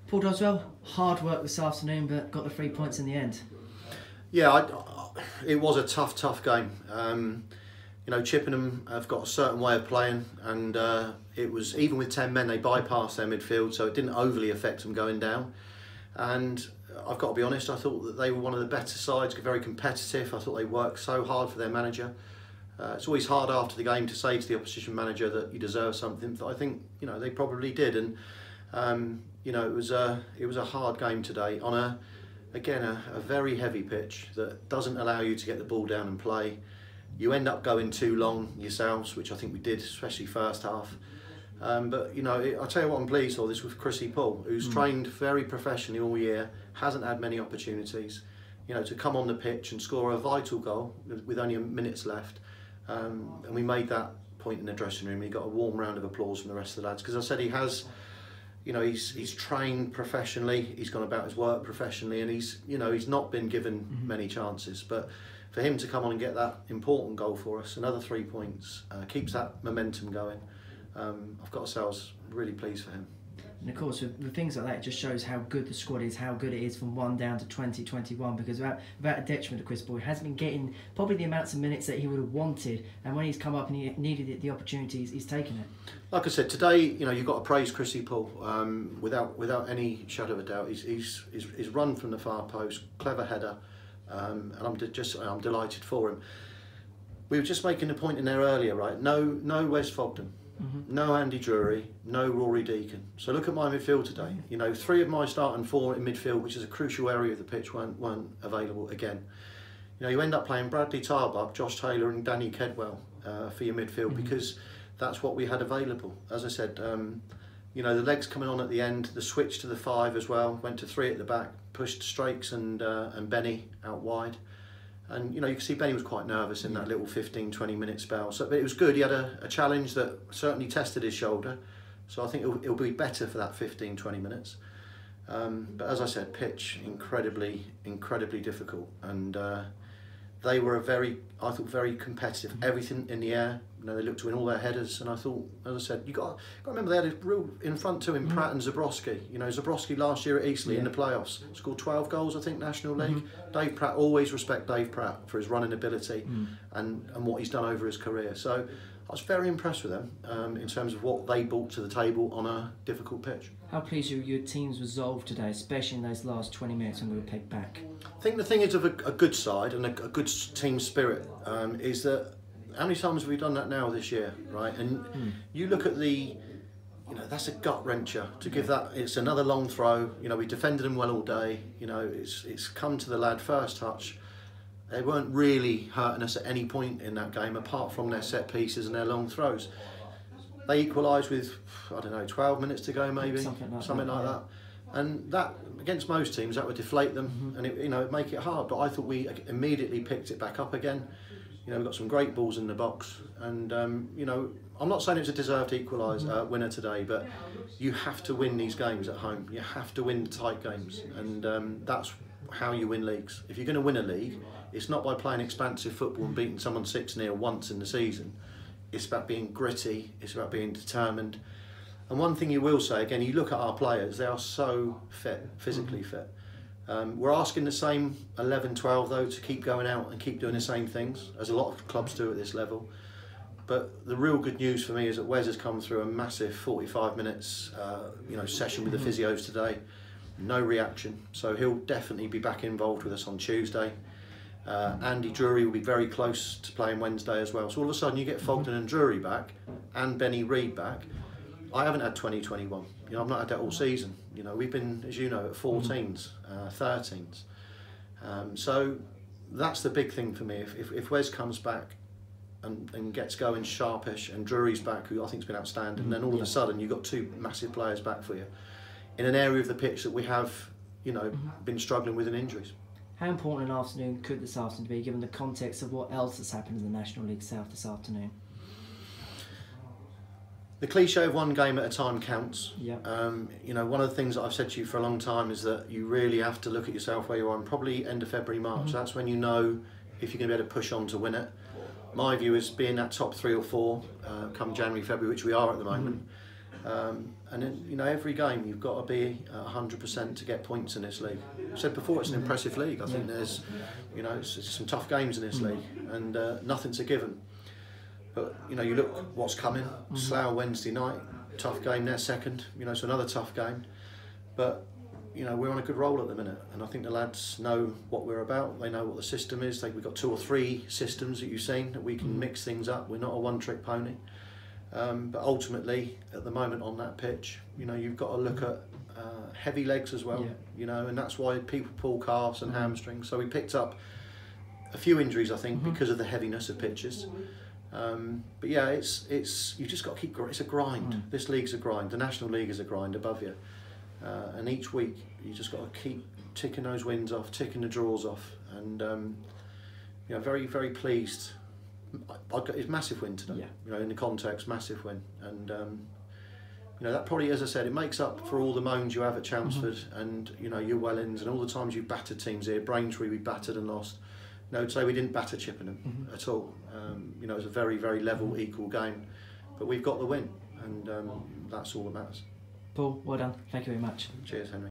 Paul Doswell, hard work this afternoon, but got the 3 points in the end. Yeah, it was a tough game. You know, Chippenham have got a certain way of playing, and it was, even with 10 men, they bypassed their midfield, so it didn't overly affect them going down. And I've got to be honest, I thought that they were one of the better sides, very competitive. I thought they worked so hard for their manager. It's always hard after the game to say to the opposition manager that you deserve something, but I think, you know, they probably did. And you know, it was a hard game today on a very heavy pitch that doesn't allow you to get the ball down and play. You end up going too long yourselves, which I think we did, especially first half. But you know, I'll tell you what I'm pleased for this with Chrissy Paul, who's trained very professionally all year, hasn't had many opportunities. You know, to come on the pitch and score a vital goal with only minutes left, and we made that point in the dressing room. He got a warm round of applause from the rest of the lads, because I said he has. You know, he's trained professionally. He's gone about his work professionally, and he's not been given many chances. But for him to come on and get that important goal for us, another 3 points, keeps that momentum going. I've got to say I was really pleased for him. And of course, with things like that, it just shows how good the squad is, how good it is from 1 down to 2021. Because without a detriment to Chris Paul, he hasn't been getting probably the amounts of minutes that he would have wanted. And when he's come up and he needed the opportunities, he's taken it. Like I said today, you know, you've got to praise Chrissy Paul without any shadow of a doubt. He's run from the far post, clever header, and I'm delighted for him. We were just making a point in there earlier, right? No Wes Fogden. No Andy Drury, no Rory Deacon. So look at my midfield today. You know, 3 of my starting 4 in midfield, which is a crucial area of the pitch, weren't available again. You know, you end up playing Bradley Tarbuck, Josh Taylor and Danny Kedwell for your midfield, because that's what we had available. As I said, you know, the legs coming on at the end, the switch to the 5 as well, went to 3 at the back, pushed Strakes and Benny out wide. And you know, you can see Benny was quite nervous in that little 15-20 minute spell. So, but it was good. He had a challenge that certainly tested his shoulder. So I think it'll be better for that 15-20 minutes. But as I said, pitch incredibly difficult, and they were I thought very competitive. Everything in the air. You know, they looked to win all their headers, and I thought, as I said, you got to remember they had a real in front to him, Pratt and Zabrowski. You know, Zabrowski last year at Eastleigh in the playoffs scored 12 goals, I think, National League. Dave Pratt, always respect Dave Pratt for his running ability and what he's done over his career. So I was very impressed with them in terms of what they brought to the table on a difficult pitch. How pleased are your team's resolve today, especially in those last 20 minutes when we were pegged back? I think the thing is of a good side and a good team spirit is that how many times have we done that now this year, right? And you look at you know, that's a gut wrencher to give that. It's another long throw. You know, we defended them well all day. You know, it's come to the lad first touch. They weren't really hurting us at any point in that game, apart from their set pieces and their long throws. They equalised with, I don't know, 12 minutes to go maybe, something like that. And that, against most teams, that would deflate them, and it, you know, it'd make it hard. But I thought we immediately picked it back up again. You know, we've got some great balls in the box, and you know, I'm not saying it's a deserved winner today, but you have to win these games at home. You have to win the tight games, and that's how you win leagues. If you're going to win a league, it's not by playing expansive football and beating someone 6-0 once in the season. It's about being gritty. It's about being determined. And one thing you will say, again, you look at our players, they are so fit, physically fit. We're asking the same 11, 12 though to keep going out and keep doing the same things, as a lot of clubs do at this level. But the real good news for me is that Wes has come through a massive 45 minutes you know, session with the physios today. No reaction, so he'll definitely be back involved with us on Tuesday. Andy Drury will be very close to playing Wednesday as well. So all of a sudden you get Fogden and Drury back and Benny Reid back. I haven't had 2021. You know, I've not had that all season. You know, we've been, as you know, at 14s, 13s. So that's the big thing for me. If Wes comes back and gets going sharpish, and Drury's back, who I think has been outstanding, and then all of a sudden you've got 2 massive players back for you in an area of the pitch that we have, you know, been struggling with in injuries. How important an afternoon could this afternoon be, given the context of what else has happened in the National League South this afternoon? The cliche of one game at a time counts. Yeah. You know, one of the things that I've said to you for a long time is that you really have to look at yourself where you are, and probably end of February, March. That's when you know if you're going to be able to push on to win it. My view is being that top 3 or 4 come January, February, which we are at the moment. And then, you know, every game you've got to be 100% to get points in this league. I said before, it's an impressive league. I think there's, you know, it's some tough games in this league, and nothing's a given. But you know, you look what's coming. Slough Wednesday night, tough game there, second. You know, so another tough game. But you know, we're on a good roll at the minute, and I think the lads know what we're about. They know what the system is. We've got 2 or 3 systems that you've seen that we can mix things up. We're not a one-trick pony. But ultimately, at the moment on that pitch, you know, you've got to look at heavy legs as well. You know, and that's why people pull calves and hamstrings. So we picked up a few injuries, I think, because of the heaviness of pitches. But yeah, it's you just got to keep. It's a grind. This league's a grind. The National League is a grind above you, and each week you just got to keep ticking those wins off, ticking the draws off, and you know, very very pleased. It's a massive win today. You know, in the context, massive win, and you know, that probably, as I said, it makes up for all the moans you have at Chelmsford and you know, your Wellings and all the times you've battered teams here. Braintree we battered and lost. No, today we didn't batter Chippenham at all. You know, it was a very, very level, equal game, but we've got the win, and that's all that matters. Paul, well done. Thank you very much. Cheers, Henry.